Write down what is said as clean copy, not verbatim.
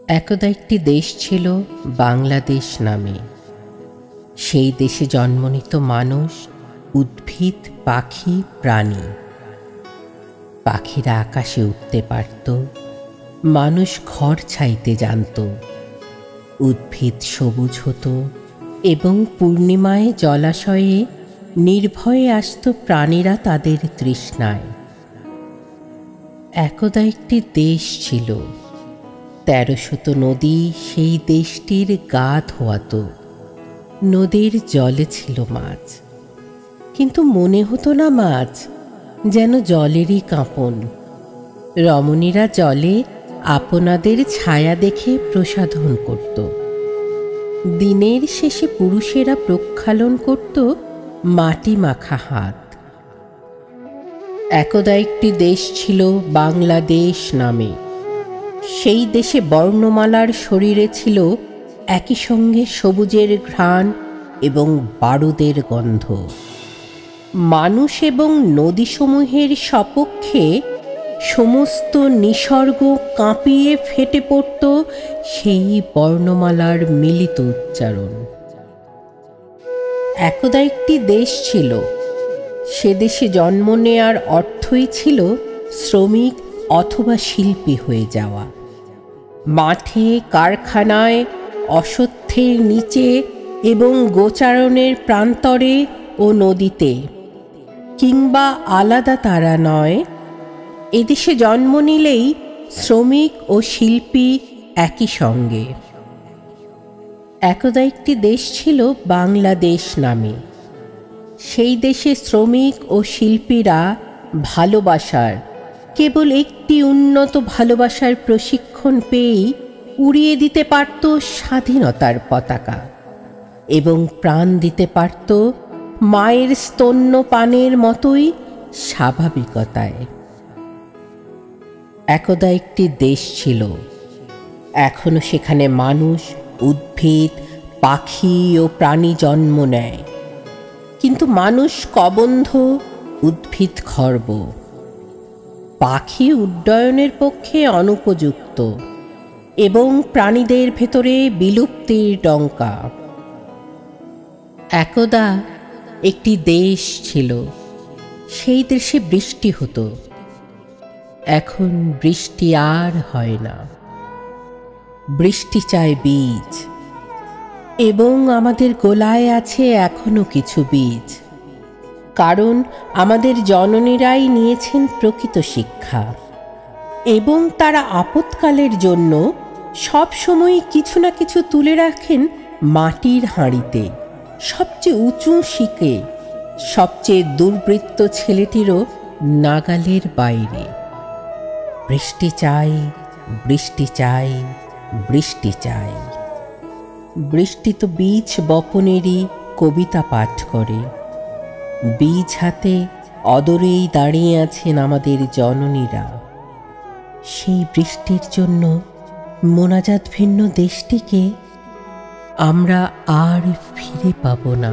একদা একটি দেশ ছিল বাংলাদেশ নামে। সেই দেশে জন্ম নিত মানুষ, উদ্ভিদ, পাখি, প্রাণী। পাখিরা আকাশে উঠতে পারত, মানুষ ঘর ছাইতে জানত, উদ্ভিদ সবুজ হতো এবং পূর্ণিমায় জলাশয়ে নির্ভয়ে আসত প্রাণীরা তাদের তৃষ্ণায়। একদা একটি দেশ ছিল, ১৩০০ নদী সেই দেশটির গা ধোয়াত। নদীর জলে ছিল মাছ, কিন্তু মনে হতো না মাছ, যেন জলেরই কাঁপন। রমণীরা জলে আপনাদের ছায়া দেখে প্রসাধন করত। দিনের শেষে পুরুষেরা প্রক্ষালন করত মাটি মাখা হাত। একদা একটি দেশ ছিল বাংলাদেশ নামে। সেই দেশে বর্ণমালার শরীরে ছিল একই সঙ্গে সবুজের ঘ্রাণ এবং বারুদের গন্ধ। মানুষ এবং নদীসমূহের সপক্ষে সমস্ত নিসর্গ কাঁপিয়ে ফেটে পড়ত সেই বর্ণমালার মিলিত উচ্চারণ। একদা একটি দেশ ছিল, সে দেশে জন্ম নেয়ার অর্থই ছিল শ্রমিক অথবা শিল্পী হয়ে যাওয়া। মাঠে, কারখানায়, অশ্বত্থের নিচে এবং গোচারণের প্রান্তরে ও নদীতে, কিংবা আলাদা তারা নয়, এদেশে জন্ম নিলেই শ্রমিক ও শিল্পী একই সঙ্গে। একদা একটি দেশ ছিল বাংলাদেশ নামে। সেই দেশে শ্রমিক ও শিল্পীরা ভালোবাসার, কেবল একটি উন্নত ভালোবাসার প্রশিক্ষণ পেয়েই উড়িয়ে দিতে পারত স্বাধীনতার পতাকা এবং প্রাণ দিতে পারত মায়ের স্তন্যপানের মতোই স্বাভাবিকতায়। একদা একটি দেশ ছিল, এখনো সেখানে মানুষ, উদ্ভিদ, পাখি ও প্রাণী জন্ম নেয়, কিন্তু মানুষ কবন্ধ, উদ্ভিদ খর্ব। পাখি উড্ডয়নের পক্ষে অনুপযুক্ত এবং প্রাণীদের ভেতরে বিলুপ্তির ডঙ্কা। একদা একটি দেশ ছিল, সেই দেশে বৃষ্টি হতো। এখন বৃষ্টি আর হয় না। বৃষ্টি চায় বীজ, এবং আমাদের গোলায় আছে এখনো কিছু বীজ, কারণ আমাদের জননীরাই নিয়েছেন প্রকৃত শিক্ষা এবং তারা আপৎকালের জন্য সব সময় কিছু না কিছু তুলে রাখেন মাটির হাঁড়িতে, সবচেয়ে উঁচু শিকে, সবচেয়ে দুর্বৃত্ত ছেলেটিরও নাগালের বাইরে। বৃষ্টি চাই, বৃষ্টি চাই, বৃষ্টি চাই। বৃষ্টি তো বীজ বপনেরই কবিতা পাঠ করে। বীজ হাতে অদরেই দাঁড়িয়ে আছেন আমাদের জননীরা। সেই বৃষ্টির জন্য মোনাজাত ভিন্ন দেশটিকে আমরা আর ফিরে পাব না।